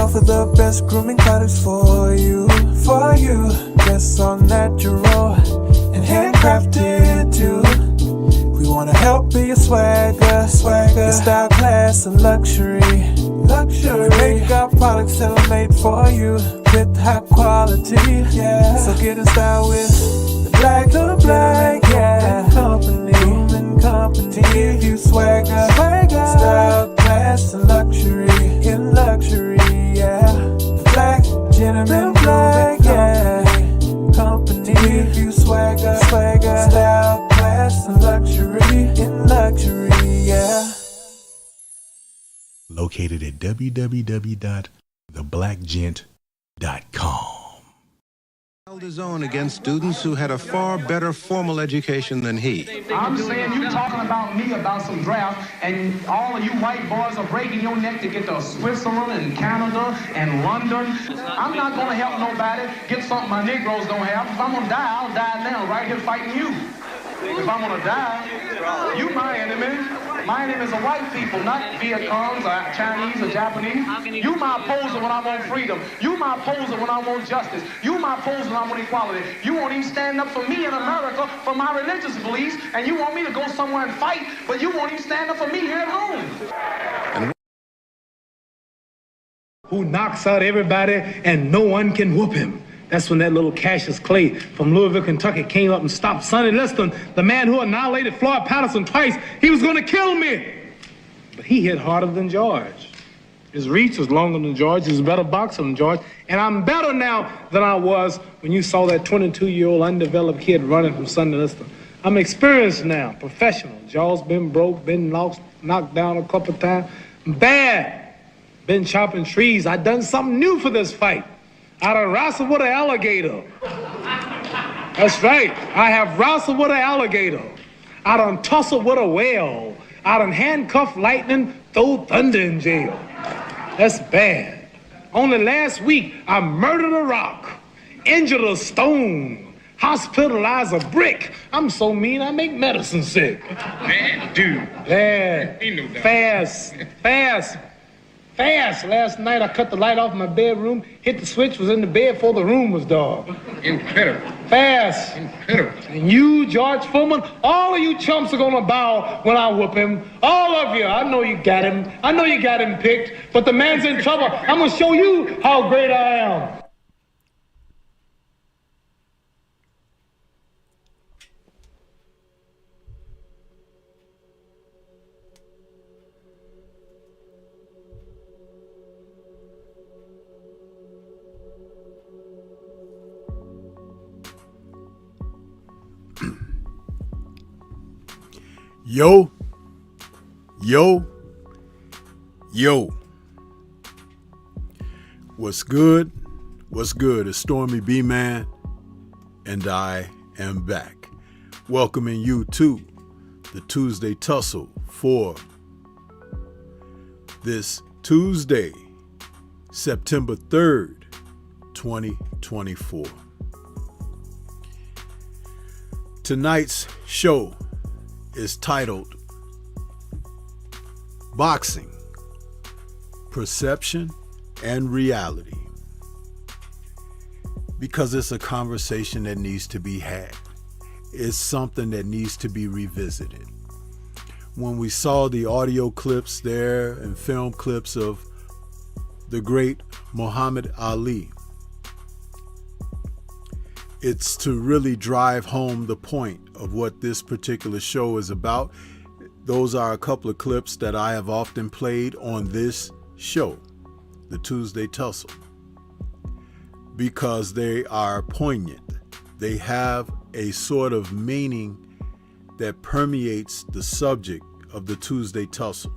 offer the best grooming products for you. Guests are natural and handcrafted too. We wanna help be your swagger, your style, class, and luxury. We make our products tailor-made for you with high quality. Yeah. So get in style with the Black Company. Grooming Company to give you swagger, style, class, and luxury. In luxury, yeah. The Black Gentleman Company to give you swagger, style, class, and luxury. In luxury, yeah. Located at www.theblackgent.com. Held his own against students who had a far better formal education than he. I'm saying you talking about me about some draft, and all of you white boys are breaking your neck to get to Switzerland and Canada and London. I'm not going to help nobody get something my Negroes don't have. If I'm going to die, I'll die now, right here fighting you. If I'm going to die, you my enemy. My enemy is the white people, not Viet Congs or Chinese or Japanese. You my opposer when I want freedom. You my opposer when I want justice. You my opposer when I want equality. You won't even stand up for me in America for my religious beliefs, and you want me to go somewhere and fight, but you won't even stand up for me here at home. Who knocks out everybody and no one can whoop him. That's when that little Cassius Clay from Louisville, Kentucky came up and stopped Sonny Liston, the man who annihilated Floyd Patterson twice. He was going to kill me. But he hit harder than George. His reach was longer than George. He was a better boxer than George. And I'm better now than I was when you saw that 22-year-old undeveloped kid running from Sonny Liston. I'm experienced now, professional. Jaw's been broke, been knocked down a couple of times. I'm bad. Been chopping trees. I done something new for this fight. I done wrestled with an alligator. That's right. I have wrestled with an alligator. I done tussle with a whale. I done handcuff lightning, throw thunder in jail. That's bad. Only last week, I murdered a rock, injured a stone, hospitalized a brick. I'm so mean, I make medicine sick. Man, dude. Bad. Ain't no doubt. Fast. Last night, I cut the light off in my bedroom, hit the switch, was in the bed before the room was dark. Incredible. Fast. Incredible. And you, George Foreman, all of you chumps are gonna bow when I whoop him. All of you. I know you got him. I know you got him picked, but the man's in trouble. I'm gonna show you how great I am. Yo. What's good? What's good? It's Stormy B-Man, and I am back, welcoming you to the Tuesday Tussle for this Tuesday, September 3rd, 2024. Tonight's show is titled Boxing, Perception and Reality, because it's a conversation that needs to be had. It's something that needs to be revisited. When we saw the audio clips there and film clips of the great Muhammad Ali, it's to really drive home the point of what this particular show is about. Those are a couple of clips that I have often played on this show, the Tuesday Tussle, because they are poignant. They have a sort of meaning that permeates the subject of the Tuesday Tussle.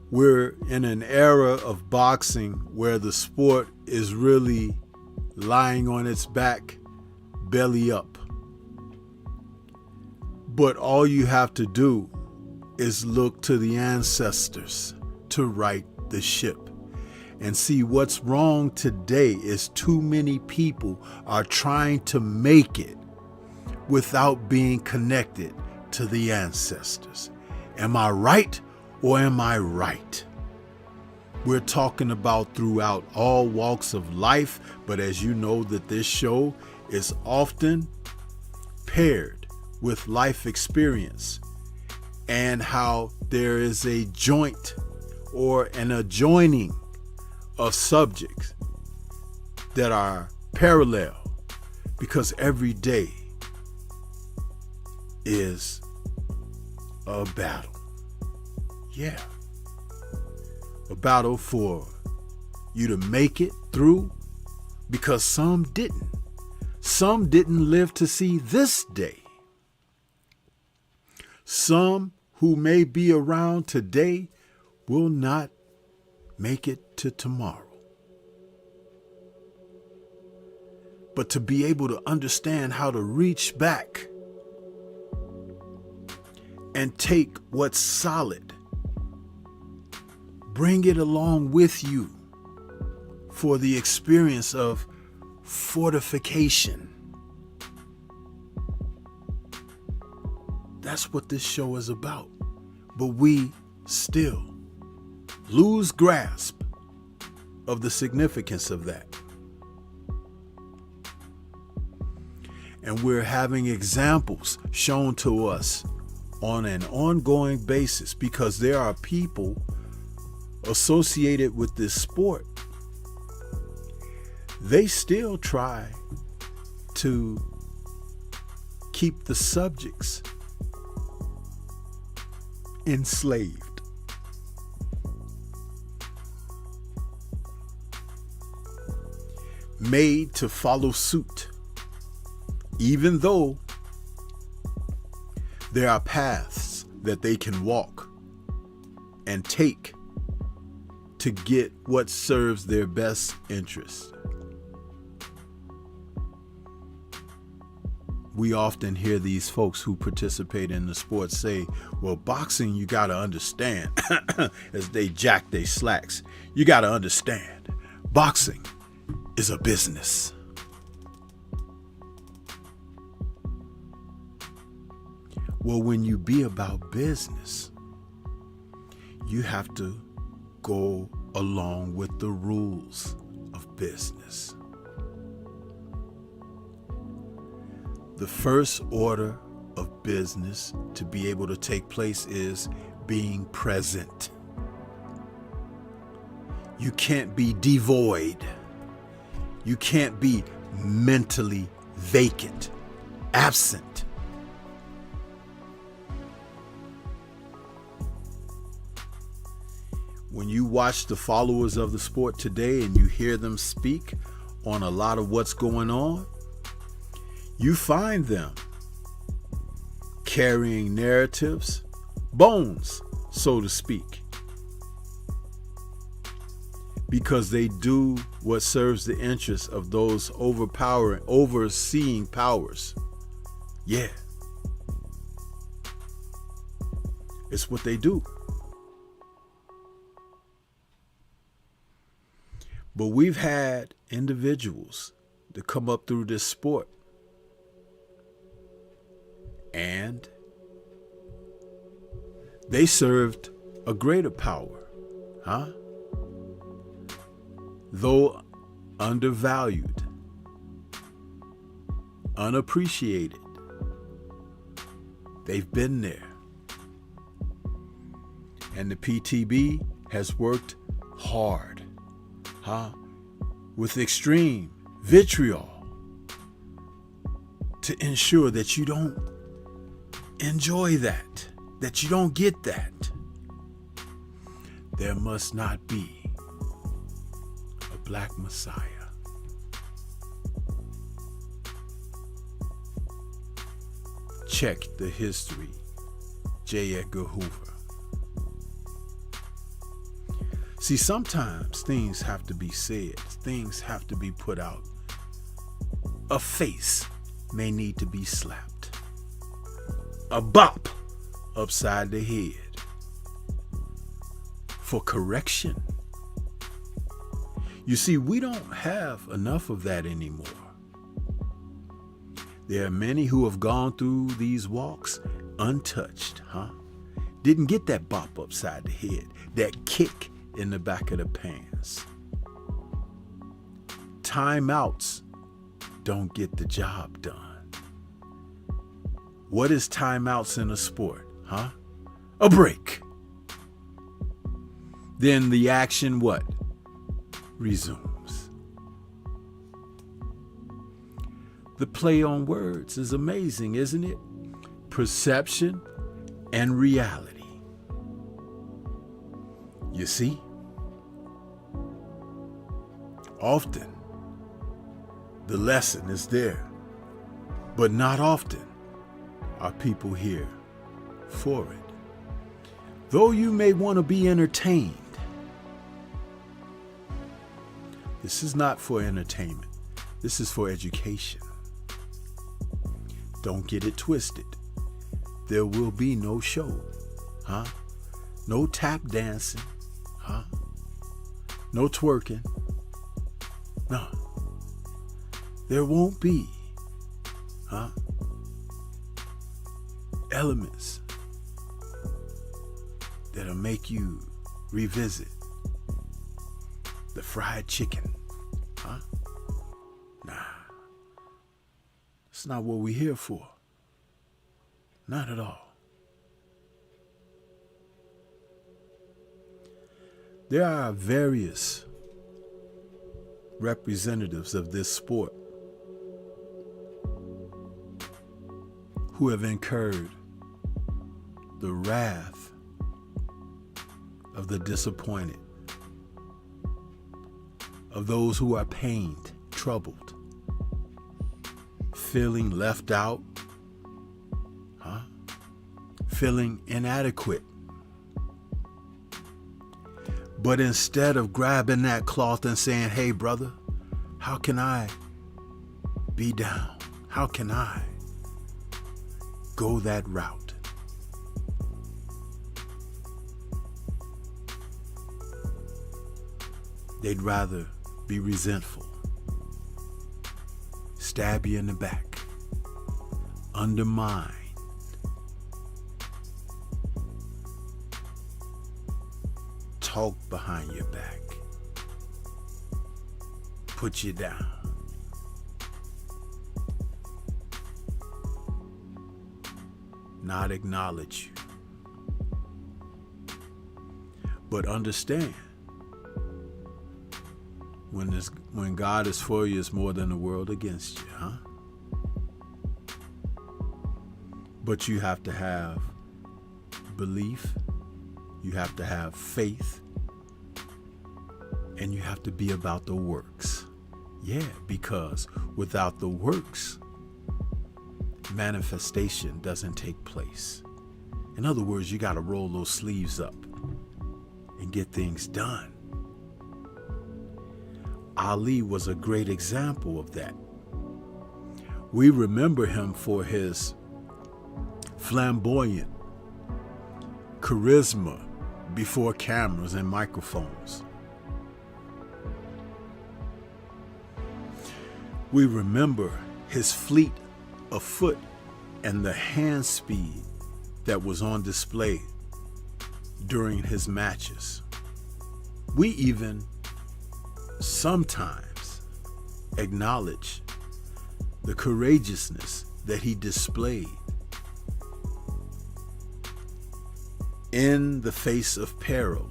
We're in an era of boxing where the sport is really lying on its back, belly up. But all you have to do is look to the ancestors to right the ship and see what's wrong today is too many people are trying to make it without being connected to the ancestors. Am I right or am I right? We're talking about throughout all walks of life, but as you know that this show is often paired with life experience and how there is a joint or an adjoining of subjects that are parallel, because every day is a battle. Yeah. A battle for you to make it through, because some didn't. Some didn't live to see this day. Some who may be around today will not make it to tomorrow. But to be able to understand how to reach back and take what's solid, bring it along with you for the experience of fortification. That's what this show is about. But we still lose grasp of the significance of that. And we're having examples shown to us on an ongoing basis, because there are people associated with this sport. They still try to keep the subjects enslaved. Made to follow suit, even though there are paths that they can walk and take to get what serves their best interest. we often hear these folks who participate in the sport say, well, boxing, you got to understand, as they jack their slacks, you got to understand, boxing is a business. Well, when you be about business, you have to go along with the rules of business. The first order of business to be able to take place is being present. You can't be devoid. You can't be mentally vacant, absent. When you watch the followers of the sport today and you hear them speak on a lot of what's going on, you find them carrying narratives, bones, so to speak, because they do what serves the interests of those overseeing powers. Yeah. It's what they do. But we've had individuals that come up through this sport and they served a greater power, though undervalued, unappreciated. They've been there. And the PTB has worked hard, with extreme vitriol to ensure that you don't enjoy that you don't get that. There must not be a black Messiah. Check the history, J. Edgar Hoover. See, sometimes things have to be said, things have to be put out. A face may need to be slapped. A bop upside the head for correction. You see, we don't have enough of that anymore. There are many who have gone through these walks untouched, Didn't get that bop upside the head, that kick in the back of the pants. Timeouts don't get the job done. What is timeouts in a sport? A break. Then the action what? Resumes. The play on words is amazing, isn't it? Perception and reality. You see? Often, the lesson is there, but not often are people here for it. Though you may want to be entertained, this is not for entertainment. This is for education. Don't get it twisted. There will be no show, no tap dancing, no twerking. No, there won't be, elements that'll make you revisit the fried chicken, Nah, that's not what we're here for. Not at all. There are various representatives of this sport who have incurred the wrath of the disappointed, of those who are pained, troubled, feeling left out, feeling inadequate. But instead of grabbing that cloth and saying, hey, brother, how can I be down? How can I go that route. They'd rather be resentful, stab you in the back, undermine, talk behind your back, put you down. Not acknowledge you. But understand, when God is for you, it's more than the world against you, huh? But you have to have belief, you have to have faith, and you have to be about the works. Yeah, because without the works, manifestation doesn't take place. In other words, you got to roll those sleeves up and get things done. Ali was a great example of that. We remember him for his flamboyant charisma before cameras and microphones. We remember his fleet of foot and the hand speed that was on display during his matches. We even sometimes acknowledge the courageousness that he displayed in the face of peril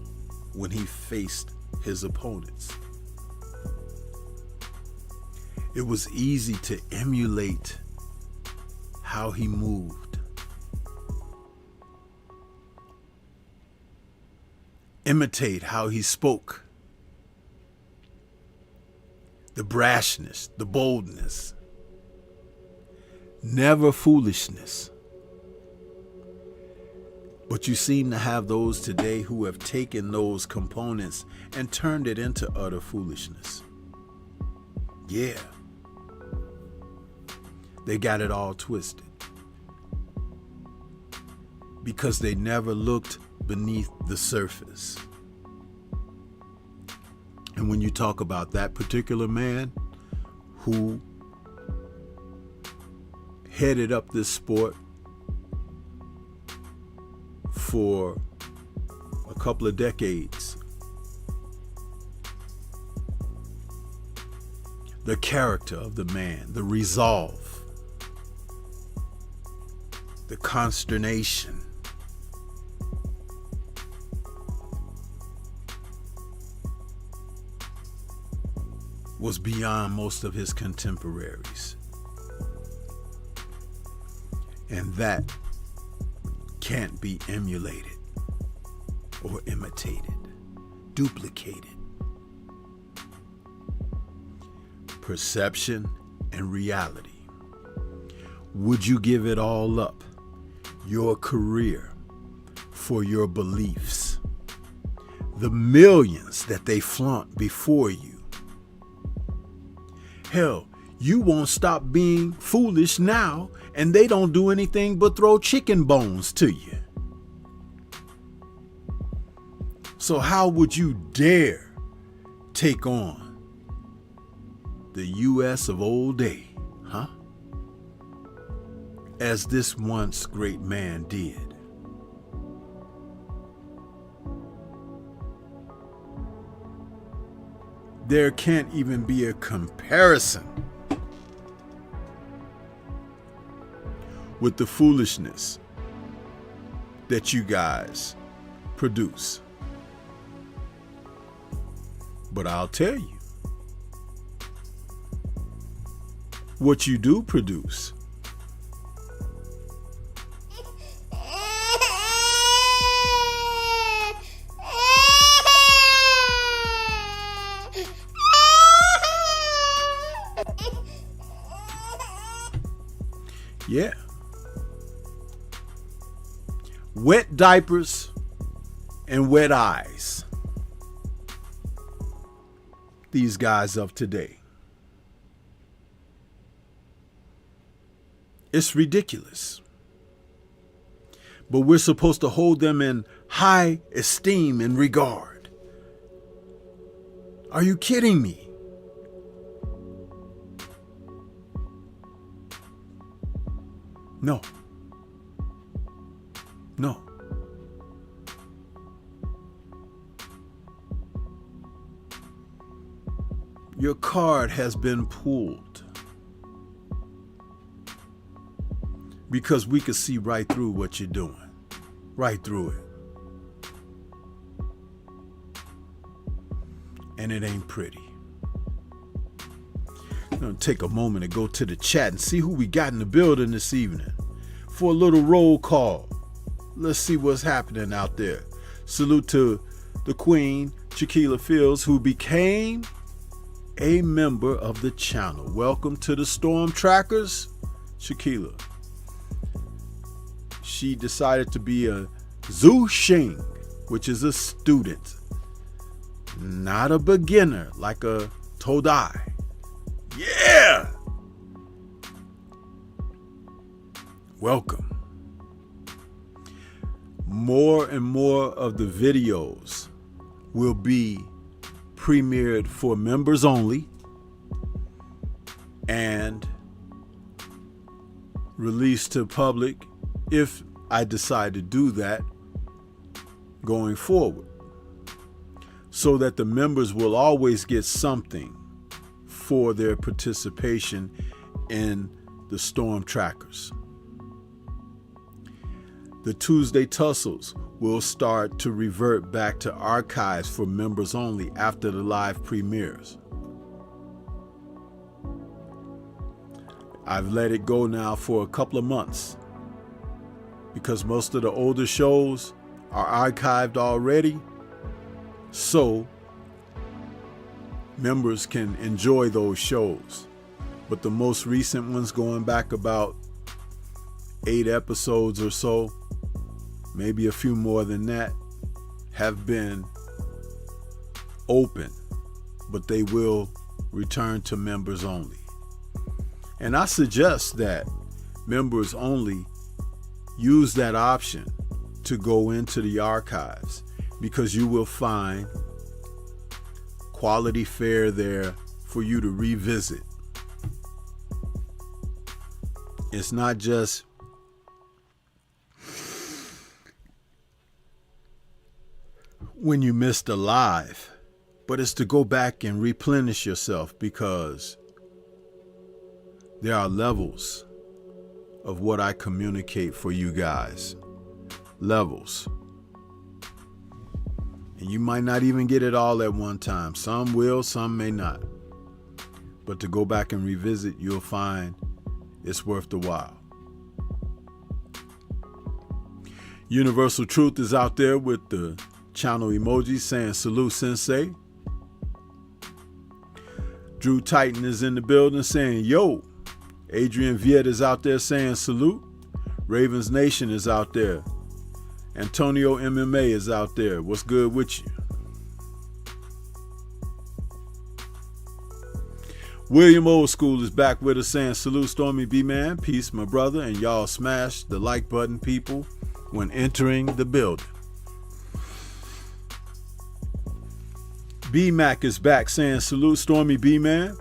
when he faced his opponents. It was easy to emulate how he moved, imitate how he spoke, the brashness, the boldness, never foolishness. But you seem to have those today who have taken those components and turned it into utter foolishness. Yeah. They got it all twisted because they never looked beneath the surface. And when you talk about that particular man who headed up this sport for a couple of decades, the character of the man, the resolve, the consternation, was beyond most of his contemporaries. And that can't be emulated or imitated, duplicated. Perception and reality. Would you give it all up, your career, for your beliefs? The millions that they flaunt before you. Hell, you won't stop being foolish now, and they don't do anything but throw chicken bones to you. So how would you dare take on the U.S. of old day, huh? As this once great man did. There can't even be a comparison with the foolishness that you guys produce. But I'll tell you, what you do produce wet diapers and wet eyes. These guys of today. It's ridiculous. but we're supposed to hold them in high esteem and regard. Are you kidding me? No. No. Your card has been pulled because we could see right through what you're doing. Right through it. And it ain't pretty. I'm going to take a moment to go to the chat and see who we got in the building this evening for a little roll call. Let's see what's happening out there. Salute to the Queen, Shaquila Fields, who became a member of the channel. Welcome to the Storm Trackers, Shaquila. She decided to be a Zhu Xing, which is a student, not a beginner like a Todai. Yeah! Welcome. More and more of the videos will be premiered for members only and released to public if I decide to do that going forward, so that the members will always get something for their participation in the Storm Trackers. The Tuesday Tussles will start to revert back to archives for members only after the live premieres. I've let it go now for a couple of months because most of the older shows are archived already, so members can enjoy those shows. But the most recent ones, going back about 8 episodes or so, maybe a few more than that, have been open, but they will return to members only. And I suggest that members only use that option to go into the archives, because you will find quality fare there for you to revisit. It's not just when you missed a live, but it's to go back and replenish yourself, because there are levels of what I communicate for you guys. Levels. And you might not even get it all at one time. Some will, some may not. But to go back and revisit, you'll find it's worth the while. Universal Truth is out there with the channel emoji saying salute sensei. Drew Titan is in the building saying yo. Adrian Viet is out there saying salute. Ravens Nation is out there. Antonio MMA is out there. What's good with you? William Old School is back with us saying salute Stormy B-Man. Peace, my brother. And y'all smash the like button, people, when entering the building. B-Mac is back saying salute Stormy B-Man.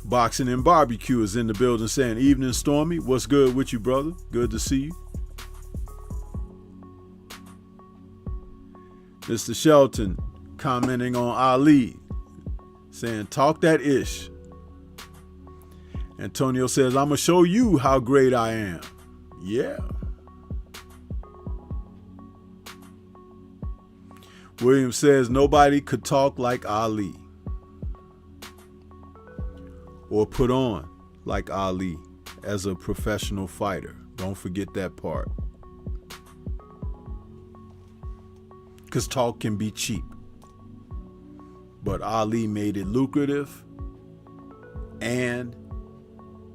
Boxing and Barbecue is in the building saying evening Stormy. What's good with you, brother? Good to see you. Mr. Shelton commenting on Ali, saying talk that ish. Antonio says, I'm going to show you how great I am. Yeah. William says nobody could talk like Ali or put on like Ali as a professional fighter. Don't forget that part. Because talk can be cheap. But Ali made it lucrative, and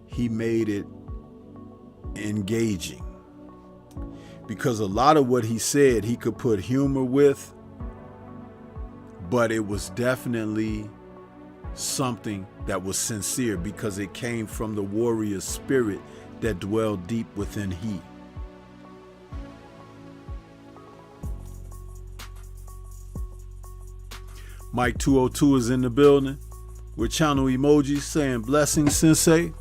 he made it engaging. Because a lot of what he said, he could put humor with, but it was definitely something that was sincere, because it came from the warrior spirit that dwelled deep within he. Mike 202 is in the building with channel emojis saying blessings, sensei.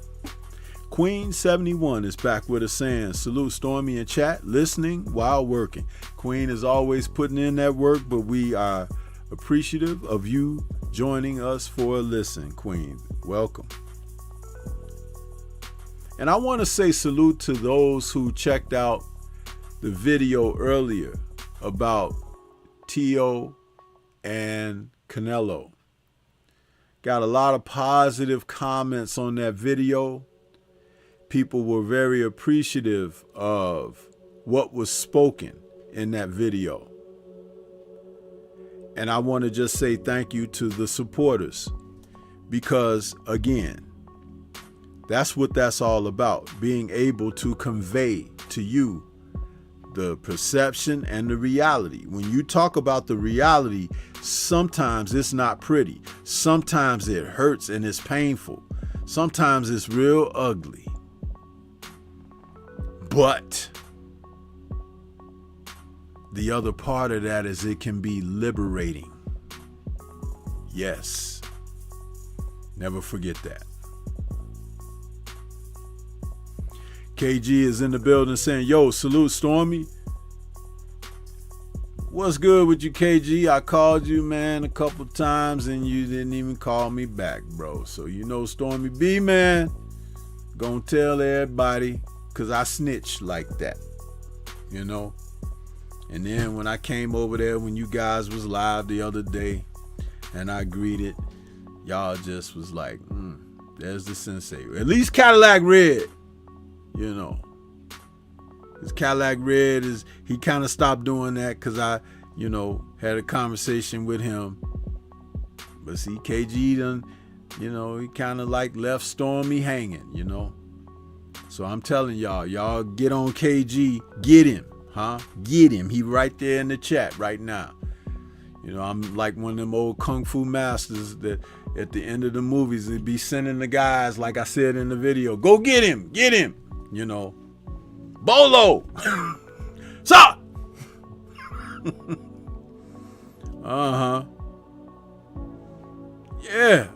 Queen 71 is back with us saying salute Stormy in chat, listening while working. Queen is always putting in that work, but we are appreciative of you joining us for a listen, Queen. Welcome. And I want to say salute to those who checked out the video earlier about Tio and Canelo. Got a lot of positive comments on that video. People were very appreciative of what was spoken in that video. And I want to just say thank you to the supporters, because again, that's what that's all about, being able to convey to you the perception and the reality. When you talk about the reality, sometimes it's not pretty. Sometimes it hurts and it's painful. Sometimes it's real ugly. But the other part of that is it can be liberating. Yes. Never forget that. KG is in the building saying, yo, salute Stormy. What's good with you, KG? I called you, man, a couple times and you didn't even call me back, bro. So you know Stormy B, man, gonna tell everybody, because I snitch like that, you know. And then when I came over there, when you guys was live the other day and I greeted, y'all just was like, there's the sensei. At least Cadillac Red, you know. Because Cadillac Red is, he kind of stopped doing that because I, you know, had a conversation with him. But see, KG done, you know, he kind of like left Stormy hanging, you know. So I'm telling y'all get on KG, get him, huh? Get him. He right there in the chat right now. You know, I'm like one of them old kung fu masters that at the end of the movies, they'd be sending the guys, like I said in the video, go get him, you know. Bolo! Stop! Uh-huh. Yeah.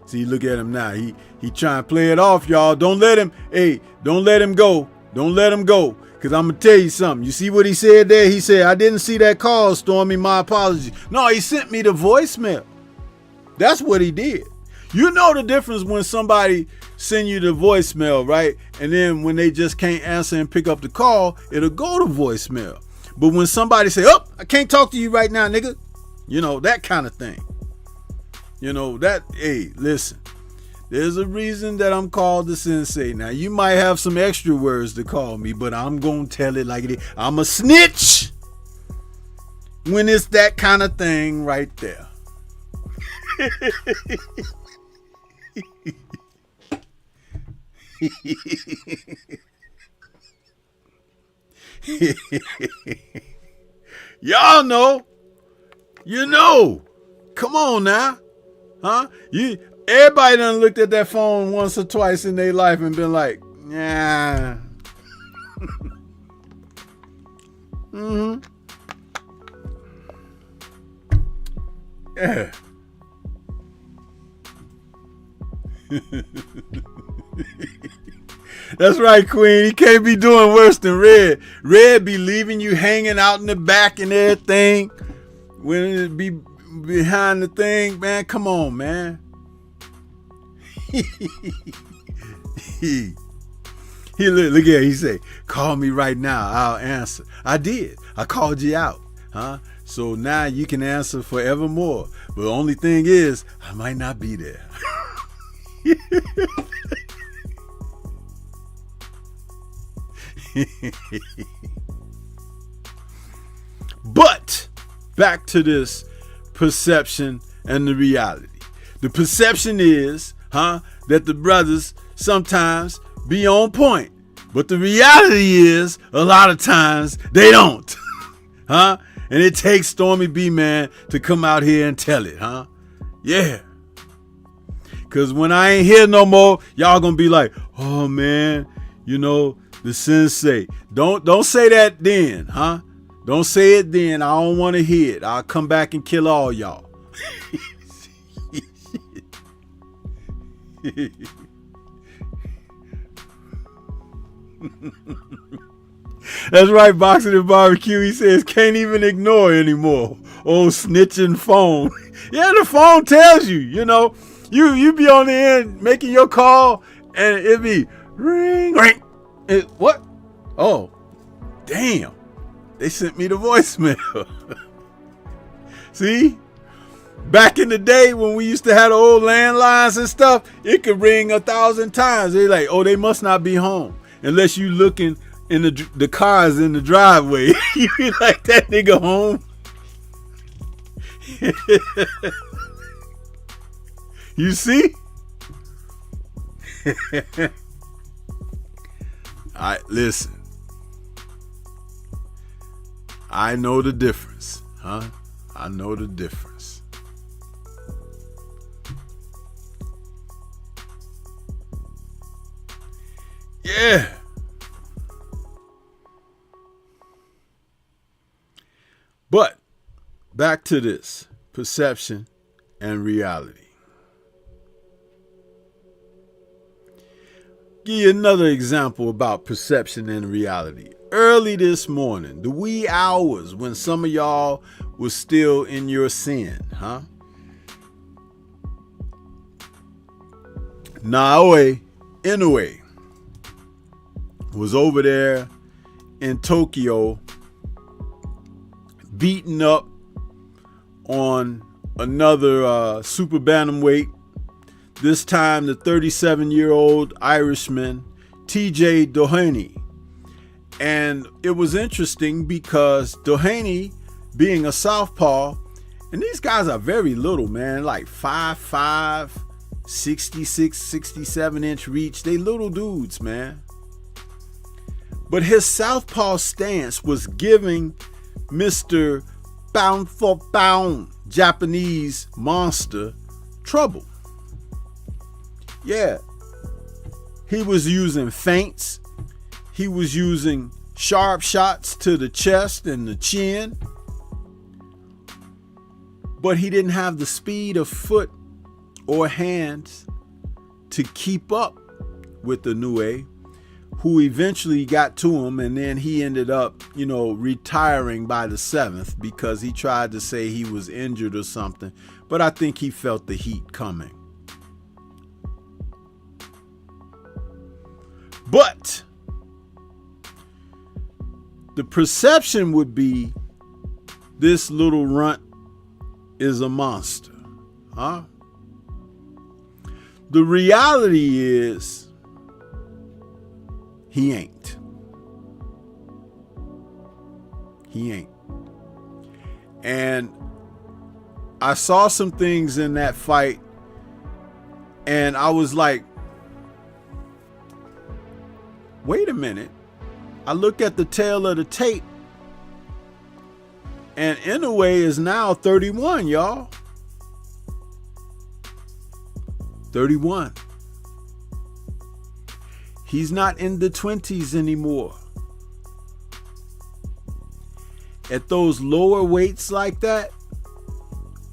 See, look at him now. He trying to play it off, y'all. Don't let him go. Don't let him go. Because I'm going to tell you something. You see what he said there? He said, I didn't see that call, Stormy. My apologies. No, he sent me the voicemail. That's what he did. You know the difference when somebody send you the voicemail, right? And then when they just can't answer and pick up the call, it'll go to voicemail. But when somebody say, oh, I can't talk to you right now, nigga. You know, that kind of thing. You know, that, hey, listen. There's a reason that I'm called the sensei. Now, you might have some extra words to call me, but I'm going to tell it like it is. I'm a snitch when it's that kind of thing right there. Y'all know. You know. Come on now. Huh? Everybody done looked at that phone once or twice in their life and been like, yeah. Yeah. That's right, Queen. He can't be doing worse than Red. Red be leaving you hanging out in the back and everything. When it be behind the thing, man. Come on, man. He look here. He say, call me right now. I'll answer. I did. I called you out, huh? So now you can answer forevermore. But the only thing is, I might not be there. But back to this perception and the reality. The perception is, that the brothers sometimes be on point. But the reality is, a lot of times they don't. And it takes Stormy B, man, to come out here and tell it, Yeah. Because when I ain't here no more, y'all gonna be like, oh, man, you know, the sensei. Don't say that then, Don't say it then. I don't want to hear it. I'll come back and kill all y'all. That's right, Boxing and Barbecue. He says can't even ignore anymore. Old snitching phone. Yeah, the phone tells you, you know. You be on the end making your call and it be ring, ring. What? Oh, damn. They sent me the voicemail. See? Back in the day when we used to have the old landlines and stuff, it could ring 1,000 times. They're like, oh, they must not be home. Unless you looking in the cars in the driveway. You be like, that nigga home. You see? Listen. I know the difference, huh? I know the difference. Yeah. But back to this perception and reality. Give you another example about perception and reality. Early this morning, the wee hours when some of y'all was still in your sin, huh? Naoe Inoue was over there in Tokyo beating up on another super bantamweight. This time the 37-year-old Irishman, TJ Doheny. And it was interesting because Doheny, being a southpaw, and these guys are very little, man, like 5'5", 66, 67-inch reach. They little dudes, man. But his southpaw stance was giving Mr. Pound for Pound Japanese monster trouble. Yeah, he was using feints. He was using sharp shots to the chest and the chin. But he didn't have the speed of foot or hands to keep up with the Inoue, who eventually got to him, and then he ended up, retiring by the 7th because he tried to say he was injured or something. But I think he felt the heat coming. But the perception would be this little runt is a monster, huh? The reality is he ain't. He ain't. And I saw some things in that fight and I was like, wait a minute. I look at the tail of the tape and Inoue is now 31, y'all. 31. He's not in the 20s anymore. At those lower weights like that,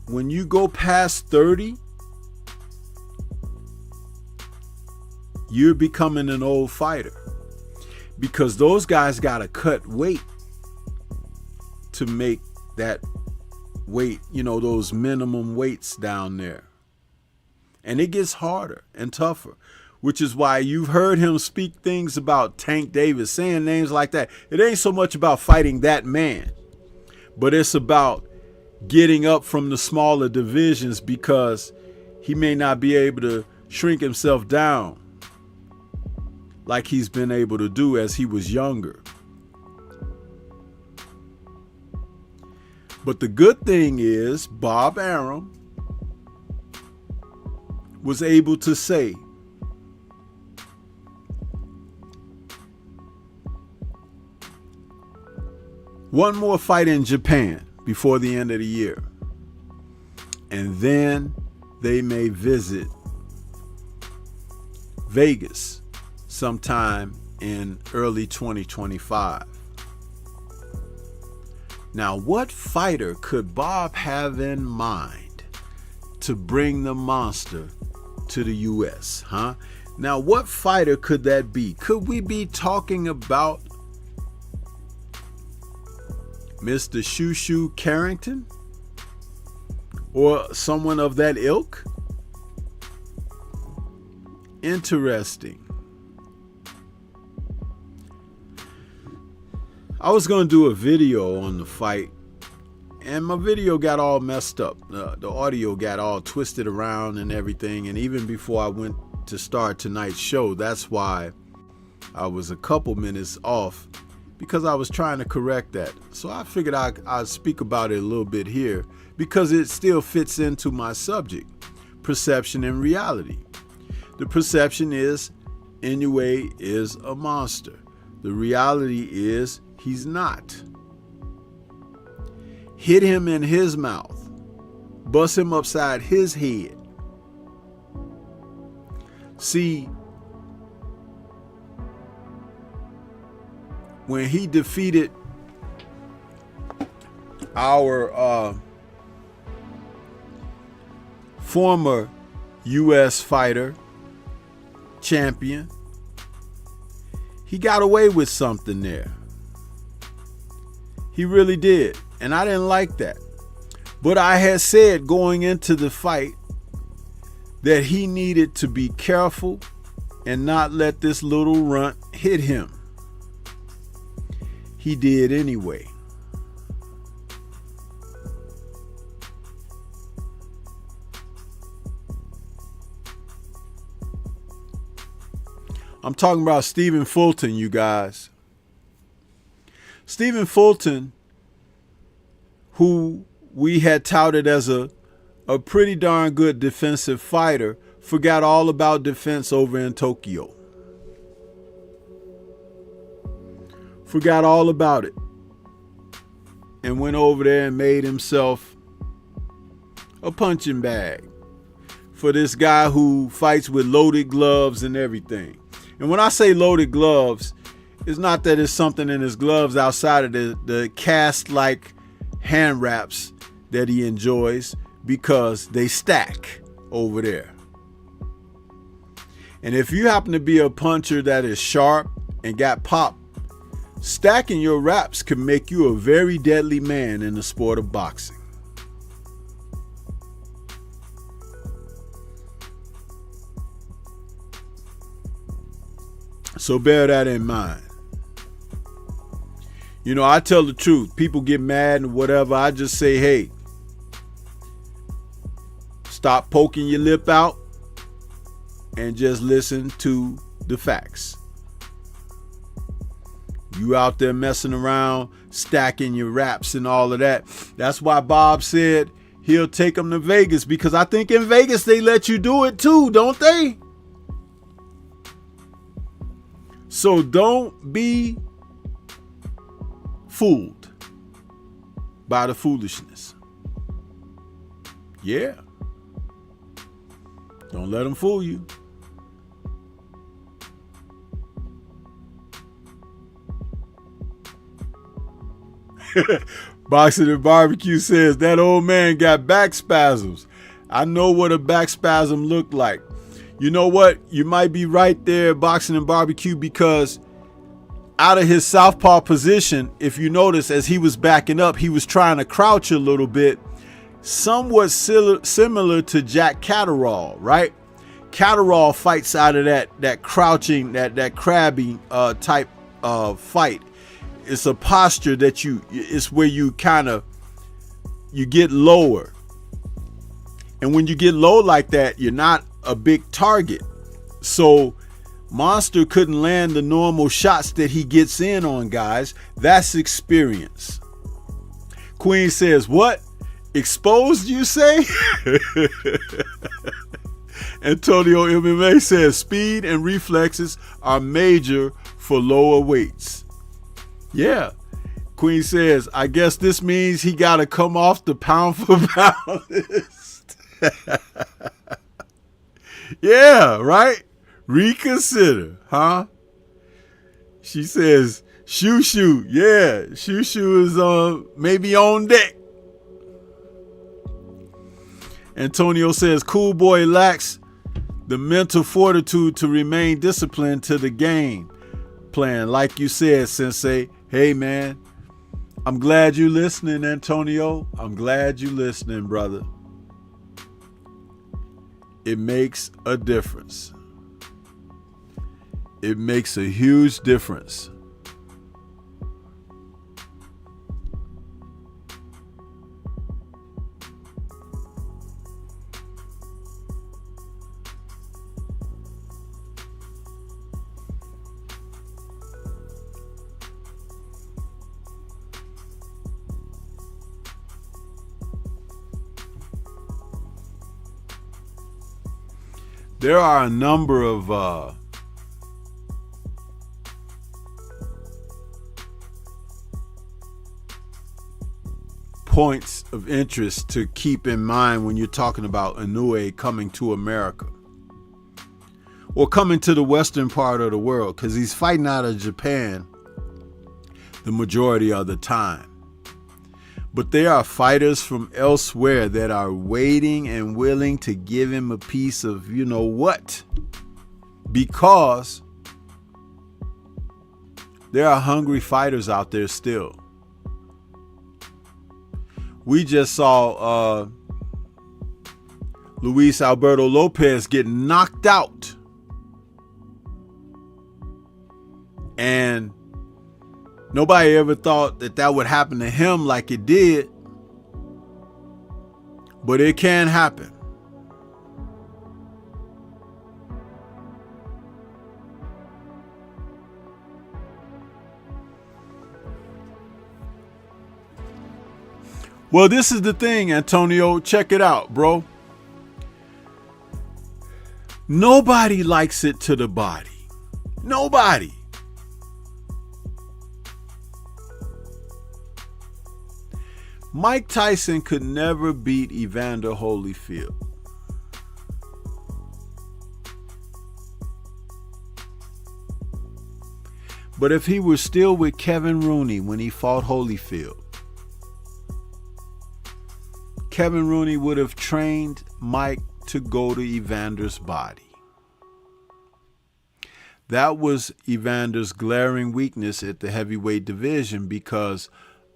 when you go past 30, you're becoming an old fighter. Because those guys got to cut weight to make that weight, those minimum weights down there. And it gets harder and tougher, which is why you've heard him speak things about Tank Davis, saying names like that. It ain't so much about fighting that man, but it's about getting up from the smaller divisions because he may not be able to shrink himself down like he's been able to do as he was younger. But the good thing is Bob Arum was able to say, one more fight in Japan before the end of the year, and then they may visit Vegas sometime in early 2025. Now, what fighter could Bob have in mind to bring the monster to the U.S., huh? Now, what fighter could that be? Could we be talking about Mr. Shoo Shoo Carrington? Or someone of that ilk? Interesting. I was going to do a video on the fight, and my video got all messed up. The audio got all twisted around and everything. And even before I went to start tonight's show, that's why I was a couple minutes off, because I was trying to correct that. So I figured I'd speak about it a little bit here, because it still fits into my subject, perception and reality. The perception is Inoue is a monster. The reality is he's not. Hit him in his mouth. Bust him upside his head. See, when he defeated our former U.S. fighter, champion, he got away with something there. He really did. And I didn't like that. But I had said going into the fight that he needed to be careful and not let this little runt hit him. He did anyway. I'm talking about Stephen Fulton, you guys. Stephen Fulton, who we had touted as a pretty darn good defensive fighter, forgot all about defense over in Tokyo. Forgot all about it. And went over there and made himself a punching bag for this guy who fights with loaded gloves and everything. And when I say loaded gloves, it's not that it's something in his gloves outside of the cast-like hand wraps that he enjoys, because they stack over there. And if you happen to be a puncher that is sharp and got pop, stacking your wraps can make you a very deadly man in the sport of boxing. So bear that in mind. You know, I tell the truth. People get mad and whatever. I just say, hey, stop poking your lip out and just listen to the facts. You out there messing around, stacking your wraps and all of that. That's why Bob said he'll take them to Vegas, because I think in Vegas they let you do it too, don't they? So don't be fooled by the foolishness. Yeah. Don't let them fool you. Boxing and Barbecue says that old man got back spasms. I know what a back spasm looked like. You know what? You might be right there, Boxing and Barbecue, because out of his southpaw position, if you notice, as he was backing up, he was trying to crouch a little bit, somewhat similar to Jack Catterall, right? Catterall fights out of that crouching, that crabby type of fight. It's a posture that it's where you you get lower. And when you get low like that, you're not a big target. So Monster couldn't land the normal shots that he gets in on guys. That's experience. Queen says, what? Exposed, you say? Antonio MMA says speed and reflexes are major for lower weights. Yeah. Queen says, I guess this means he got to come off the pound for pound list. Yeah, right? Reconsider, huh? She says Shoo, yeah. Shoo is maybe on deck. Antonio says, cool boy lacks the mental fortitude to remain disciplined to the game plan. Like you said, Sensei, hey man, I'm glad you listening, Antonio. I'm glad you listening, brother. It makes a difference. It makes a huge difference. There are a number of points of interest to keep in mind when you're talking about Inoue coming to America or coming to the western part of the world, because he's fighting out of Japan the majority of the time. But there are fighters from elsewhere that are waiting and willing to give him a piece of you know what, because there are hungry fighters out there still. We just saw Luis Alberto Lopez get knocked out, and nobody ever thought that that would happen to him like it did, but it can happen. Well, this is the thing, Antonio. Check it out, bro. Nobody likes it to the body. Nobody. Mike Tyson could never beat Evander Holyfield. But if he were still with Kevin Rooney when he fought Holyfield, Kevin Rooney would have trained Mike to go to Evander's body. That was Evander's glaring weakness at the heavyweight division, because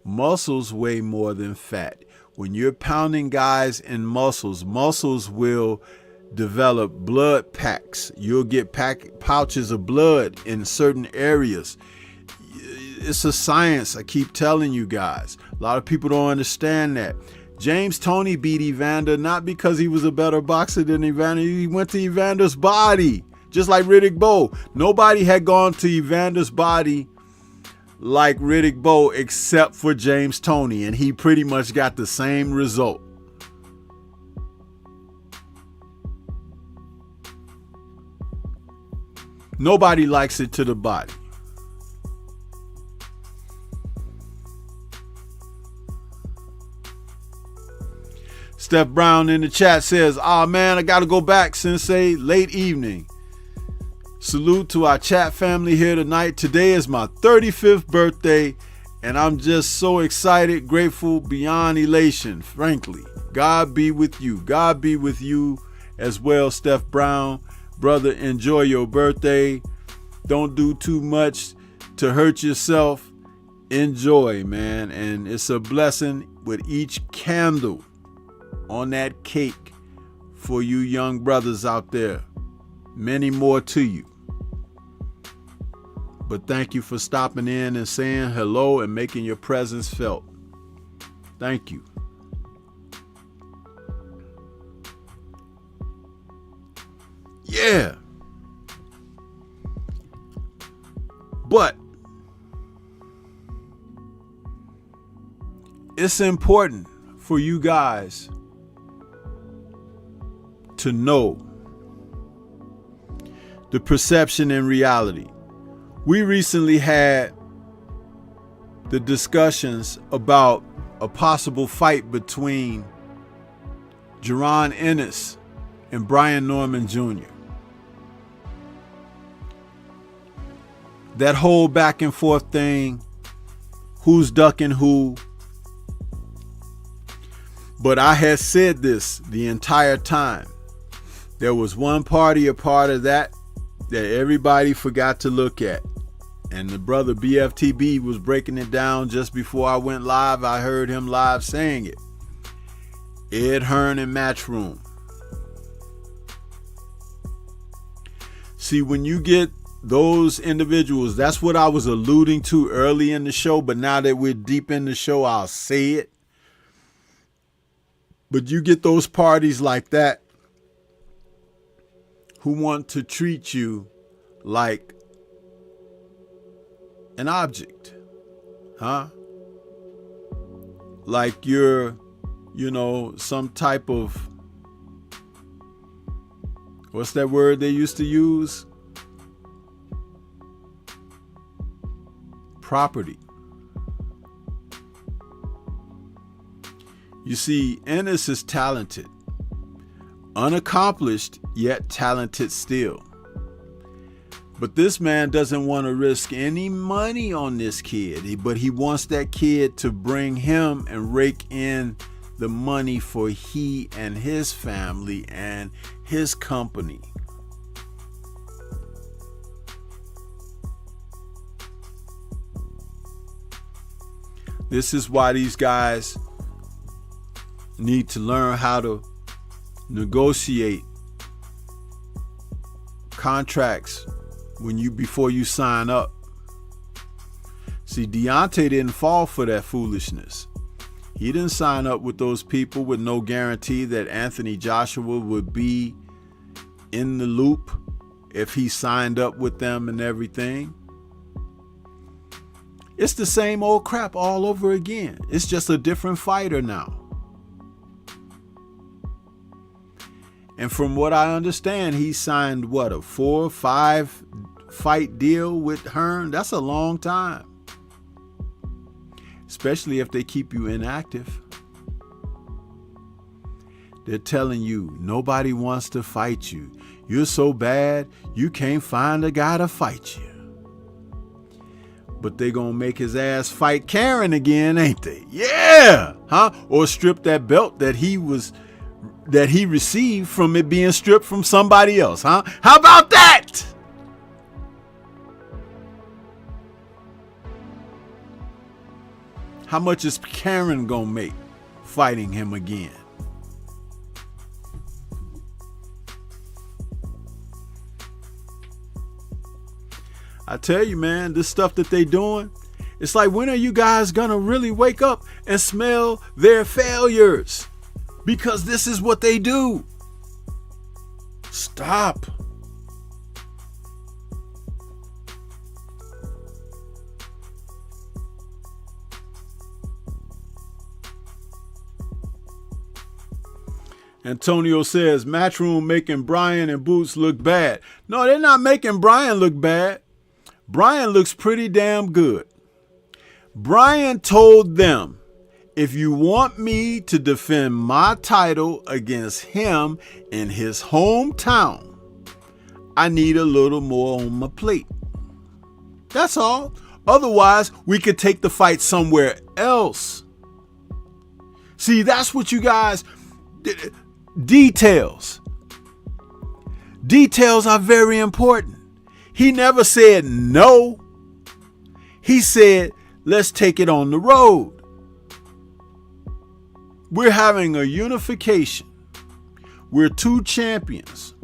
muscles weigh more than fat. When you're pounding guys in muscles, muscles will develop blood packs. You'll get pouches of blood in certain areas. It's a science, I keep telling you guys. A lot of people don't understand that. James Toney beat Evander not because he was a better boxer than Evander. He went to Evander's body, just like Riddick Bowe. Nobody had gone to Evander's body like Riddick Bowe except for James Toney, and he pretty much got the same result. Nobody likes it to the body. Steph Brown in the chat says, man, I gotta go back, Sensei, late evening. Salute to our chat family here tonight. Today is my 35th birthday, and I'm just so excited, grateful, beyond elation, frankly. God be with you. God be with you as well, Steph Brown. Brother, enjoy your birthday. Don't do too much to hurt yourself. Enjoy, man. And it's a blessing with each candle on that cake for you young brothers out there. Many more to you. But thank you for stopping in and saying hello and making your presence felt. Thank you. Yeah. But it's important for you guys to know the perception and reality. We recently had the discussions about a possible fight between Jaron Ennis and Brian Norman Jr. that whole back and forth thing, who's ducking who. But I had said this the entire time. There was one party, a part of that everybody forgot to look at. And the brother BFTB was breaking it down just before I went live. I heard him live saying it. Ed Hearn and Matchroom. See, when you get those individuals, that's what I was alluding to early in the show, but now that we're deep in the show, I'll say it. But you get those parties like that who want to treat you like an object, huh? Like you're, some type of, what's that word they used to use? Property. You see, Ennis is talented, unaccomplished, yet talented still. But this man doesn't want to risk any money on this kid, but he wants that kid to bring him and rake in the money for he and his family and his company. This is why these guys need to learn how to negotiate contracts before you sign up. See, Deontay didn't fall for that foolishness. He didn't sign up with those people with no guarantee that Anthony Joshua would be in the loop if he signed up with them and everything. It's the same old crap all over again. It's just a different fighter now. And from what I understand, he signed, a 4 or 5 fight deal with Hearn? That's a long time. Especially if they keep you inactive. They're telling you, nobody wants to fight you. You're so bad, you can't find a guy to fight you. But they gonna make his ass fight Karen again, ain't they? Yeah! Huh? Or strip that belt that he received from it being stripped from somebody else, huh? How about that? How much is Karen gonna make fighting him again? I tell you, man, this stuff that they doing, it's like, when are you guys gonna really wake up and smell their failures? Because this is what they do. Stop. Antonio says, Matchroom making Brian and Boots look bad. No, they're not making Brian look bad. Brian looks pretty damn good. Brian told them, if you want me to defend my title against him in his hometown, I need a little more on my plate. That's all. Otherwise, we could take the fight somewhere else. See, that's what you guys... Details. Details are very important. He never said no. He said, let's take it on the road. We're having a unification. We're 2 champions.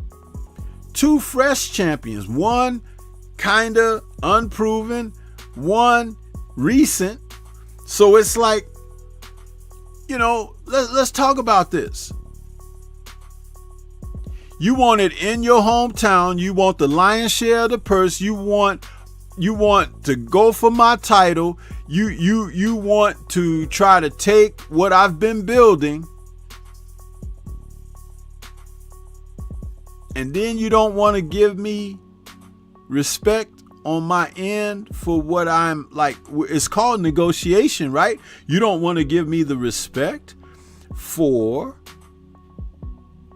2 fresh champions. One kinda unproven, one recent. So it's like, let's talk about this. You want it in your hometown. You want the lion's share of the purse. You want to go for my title. You want to try to take what I've been building. And then you don't want to give me respect on my end for what I'm like. It's called negotiation, right? You don't want to give me the respect for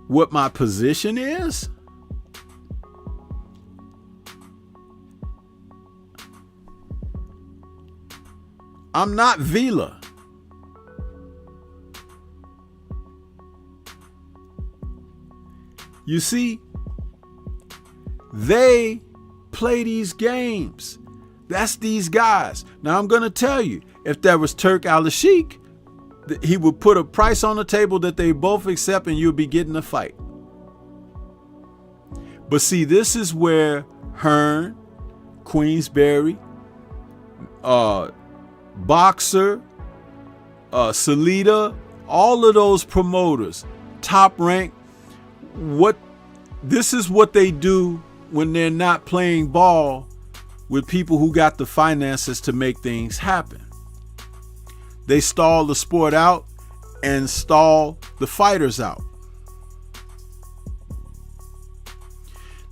what my position is. I'm not Vila. You see, they play these games. That's these guys. Now, I'm going to tell you, if that was Turk Al-Sheikh, he would put a price on the table that they both accept and you'll be getting a fight. But see, this is where Hearn, Queensberry, Boxer, Salida, all of those promoters, Top Rank, this is what they do when they're not playing ball with people who got the finances to make things happen. They stall the sport out and stall the fighters out.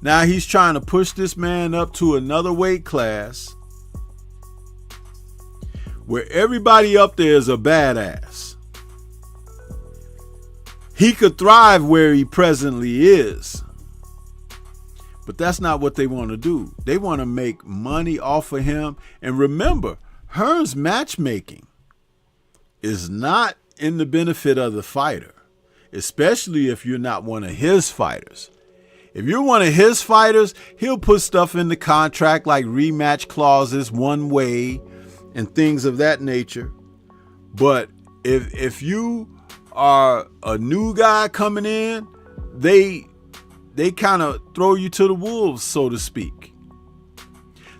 Now he's trying to push this man up to another weight class where everybody up there is a badass. He could thrive where he presently is. But that's not what they want to do. They want to make money off of him. And remember, Hearn's matchmaking is not in the benefit of the fighter, especially if you're not one of his fighters. If you're one of his fighters, he'll put stuff in the contract like rematch clauses one way and things of that nature. But if you are a new guy coming in, they kind of throw you to the wolves, so to speak.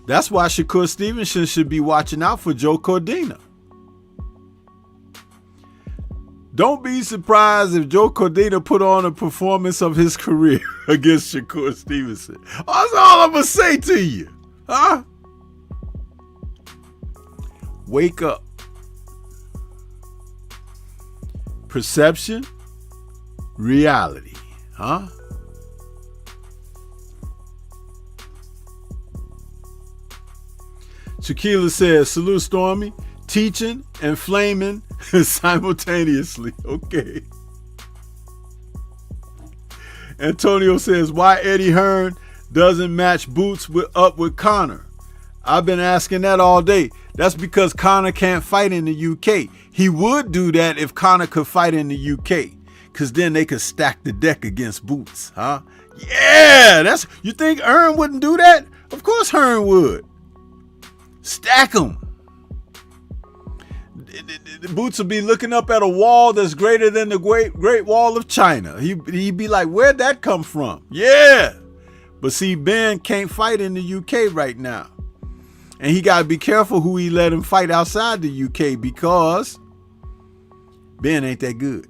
That's why Shakur Stevenson should be watching out for Joe Cordina. Don't be surprised if Joe Cordina put on a performance of his career against Shakur Stevenson. That's all I'm going to say to you. Huh? Wake up. Perception, reality. Huh? Shaquila says, salute Stormy, teaching and flaming simultaneously. Okay. Antonio says, why Eddie Hearn doesn't match Boots up with Conor? I've been asking that all day. That's because Conor can't fight in the UK. He would do that if Conor could fight in the UK, because then they could stack the deck against Boots. Huh? Yeah, you think Hearn wouldn't do that? Of course Hearn would. Stack them. The Boots will be looking up at a wall that's greater than the Great Wall of China. He'd be like, where'd that come from? Yeah. But see, Ben can't fight in the UK right now. And he got to be careful who he let him fight outside the UK, because Ben ain't that good.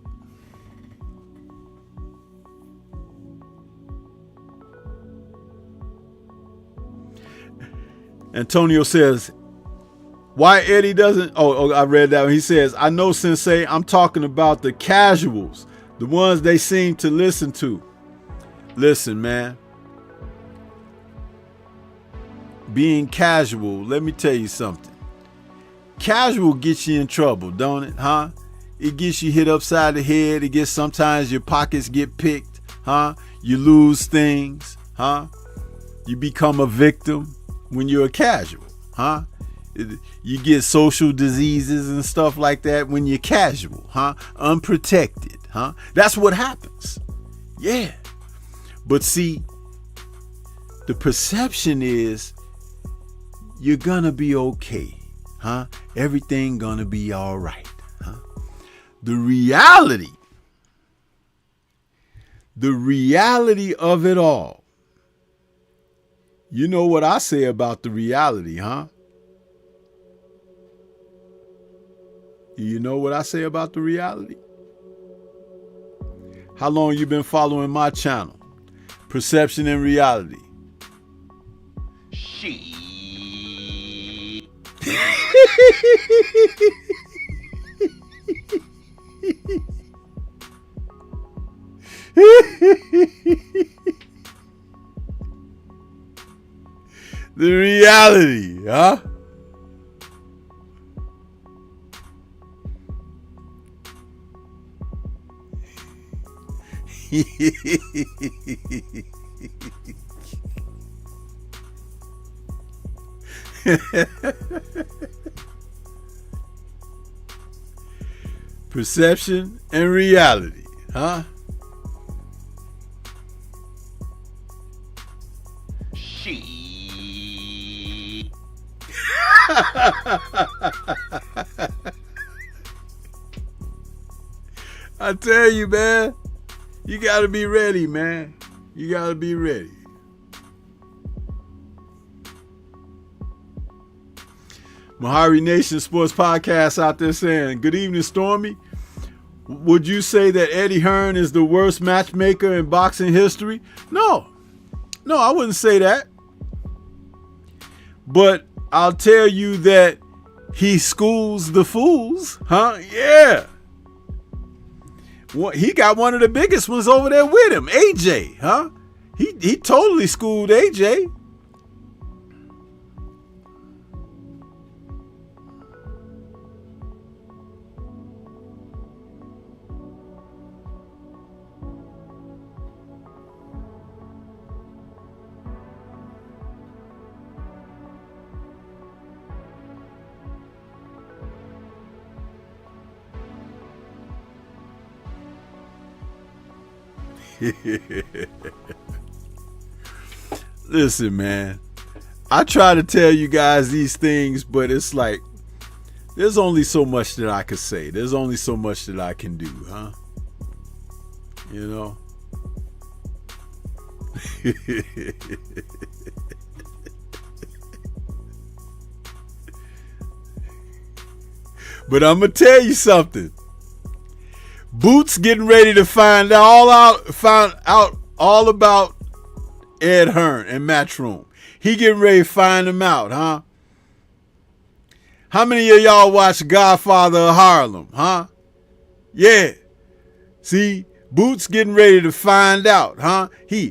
Antonio says, why Eddie doesn't... Oh, I read that one. He says, I know, Sensei, I'm talking about the casuals, the ones they seem to listen to. Listen, man. Being casual, let me tell you something. Casual gets you in trouble, don't it, huh? It gets you hit upside the head. It gets, sometimes your pockets get picked, huh? You lose things, huh? You become a victim when you're a casual, huh? You get social diseases and stuff like that when you're casual, huh? Unprotected, huh? That's what happens. Yeah. But see, the perception is you're gonna be okay, huh? Everything gonna be all right, huh? The reality of it all. You know what I say about the reality, huh? You know what I say about the reality? How long you been following my channel? Perception and Reality. The reality, huh? Perception and reality, huh? I tell you, man, you gotta be ready, man. You gotta be ready. Mahari Nation Sports Podcast out there saying, good evening, Stormy. Would you say that Eddie Hearn is the worst matchmaker in boxing history? No, I wouldn't say that. But I'll tell you that he schools the fools, huh? Yeah. Well, he got one of the biggest ones over there with him, AJ, huh? He totally schooled AJ. Listen, man, I try to tell you guys these things, but it's like there's only so much that I can say. There's only so much that I can do, huh? You know? But I'm gonna tell you something. Boots getting ready to find out all about Ed Hearn and Matchroom. He getting ready to find him out, huh? How many of y'all watch Godfather of Harlem, huh? Yeah. See, Boots getting ready to find out, huh?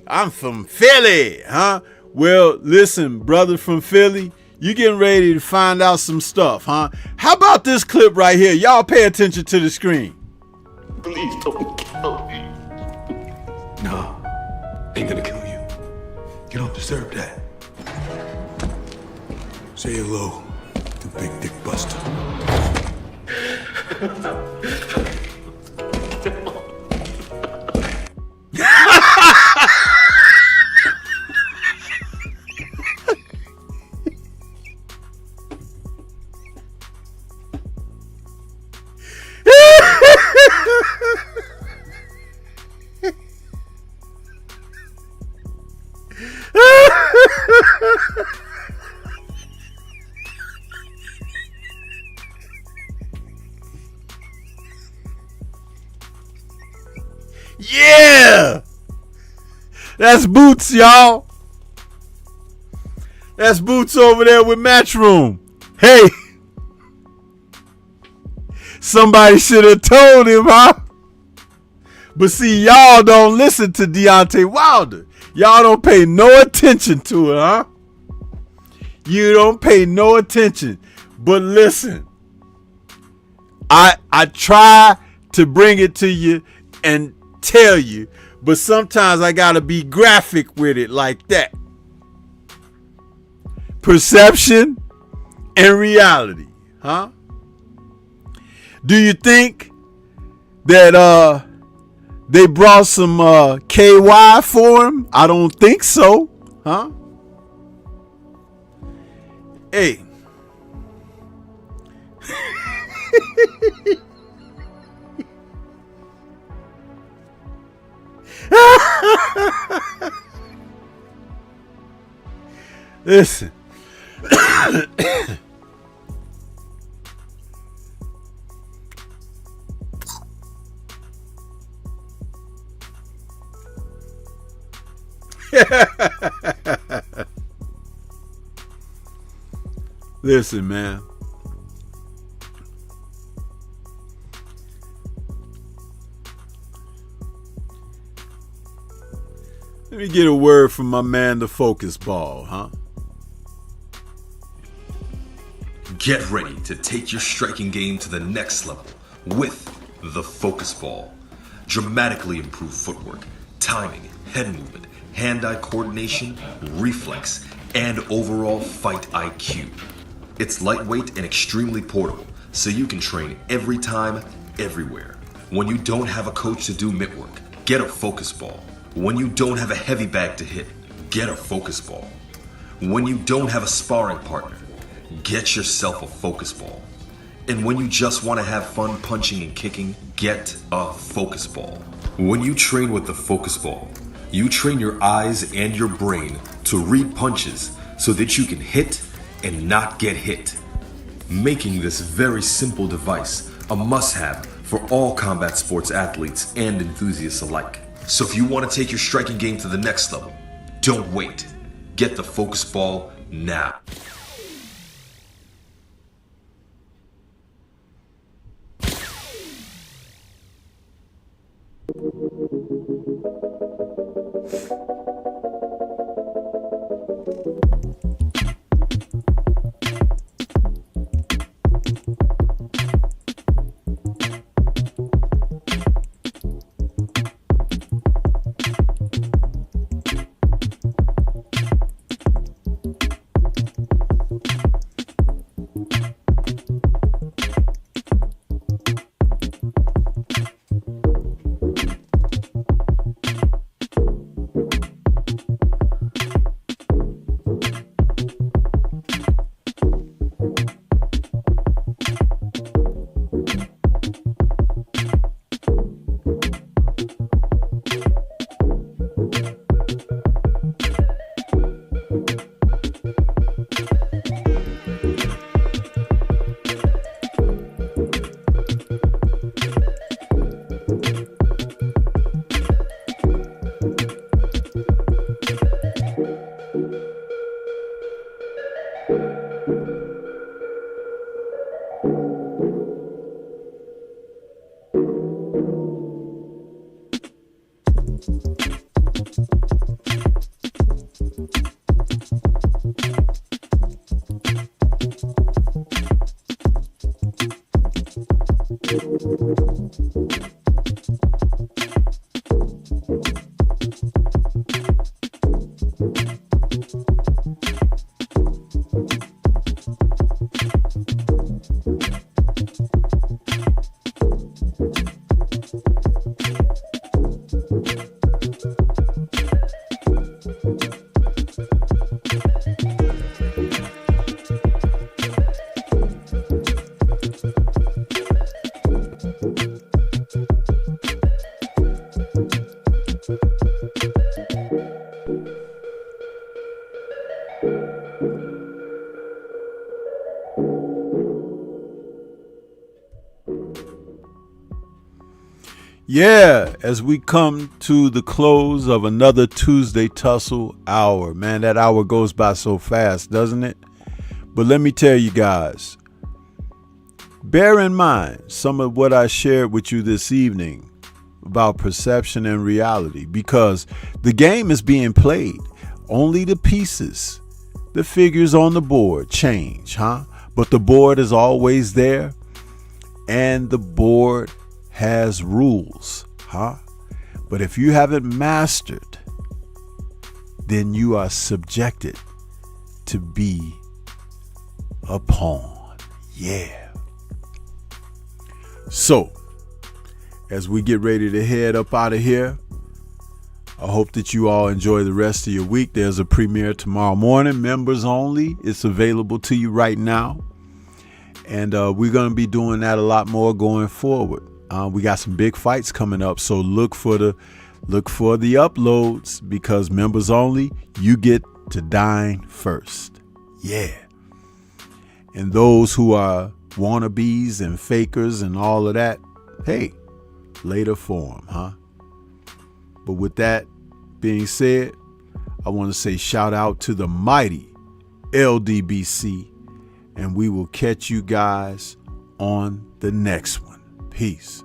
I'm from Philly, huh? Well, listen, brother from Philly, you getting ready to find out some stuff, huh? How about this clip right here? Y'all pay attention to the screen. Please don't kill me. No, ain't gonna kill you. You don't deserve that. Say hello to Big Dick Buster. Yeah! That's Boots, y'all. That's Boots over there with Matchroom. Hey! Somebody should have told him, huh? But see, y'all don't listen to Deontay Wilder. Y'all don't pay no attention to it, huh? You don't pay no attention. But listen, I try to bring it to you and tell you, but sometimes I gotta be graphic with it like that. Perception and reality, huh? Do you think that they brought some KY for him? I don't think so, huh? Hey. Listen. Listen, man. Let me get a word from my man, the Focus Ball, huh? Get ready to take your striking game to the next level with the Focus Ball. Dramatically improved footwork, timing, head movement, hand-eye coordination, reflex, and overall fight IQ. It's lightweight and extremely portable, so you can train every time, everywhere. When you don't have a coach to do mitt work, get a focus ball. When you don't have a heavy bag to hit, get a focus ball. When you don't have a sparring partner, get yourself a focus ball. And when you just want to have fun punching and kicking, get a focus ball. When you train with the focus ball, you train your eyes and your brain to read punches so that you can hit and not get hit, making this very simple device a must-have for all combat sports athletes and enthusiasts alike. So if you want to take your striking game to the next level, don't wait. Get the focus ball now. Yeah, as we come to the close of another Tuesday Tussle hour. Man, that hour goes by so fast, doesn't it? But let me tell you guys, bear in mind some of what I shared with you this evening about perception and reality, because the game is being played. Only the pieces, the figures on the board change, But the board is always there, and the board has rules, But if you haven't mastered, then you are subjected to be a pawn. Yeah. So, as we get ready to head up out of here, I hope that you all enjoy the rest of your week. There's a premiere tomorrow morning, members only. It's available to you right now. And we're going to be doing that a lot more going forward. We got some big fights coming up, so look for the uploads, because members only, you get to dine first. Yeah. And those who are wannabes and fakers and all of that, hey, later for them, But with that being said, I want to say shout out to the mighty LDBC, and we will catch you guys on the next one. Peace.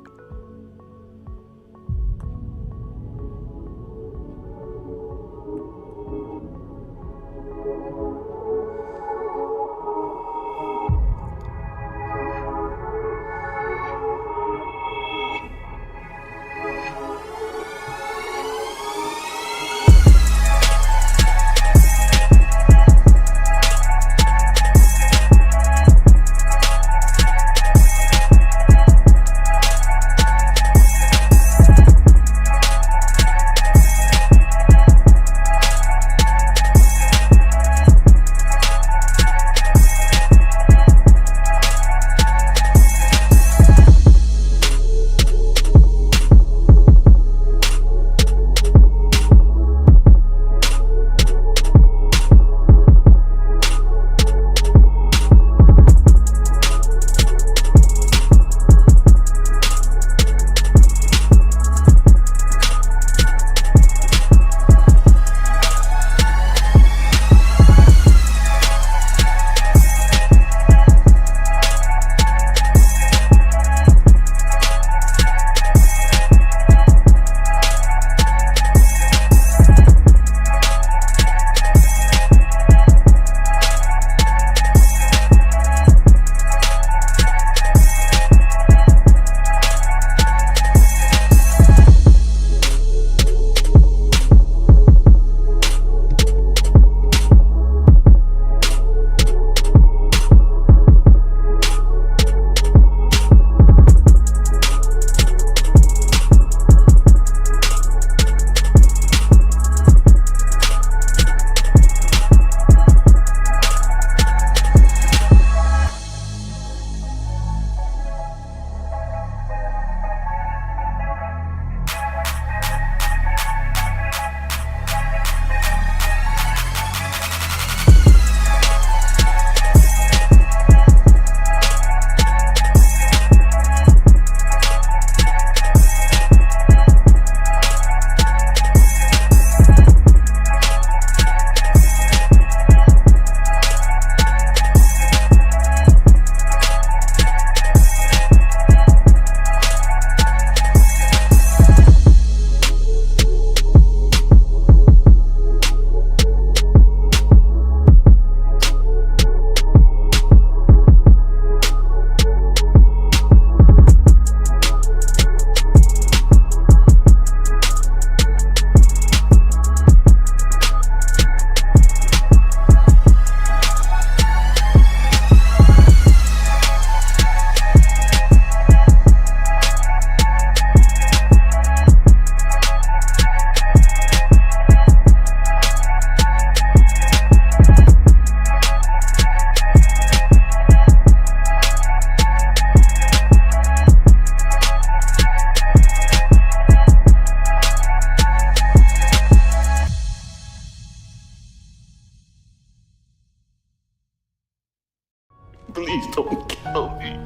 Please don't kill me.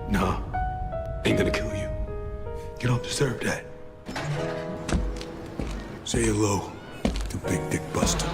Nah, ain't gonna kill you. You don't deserve that. Say hello to Big Dick Buster.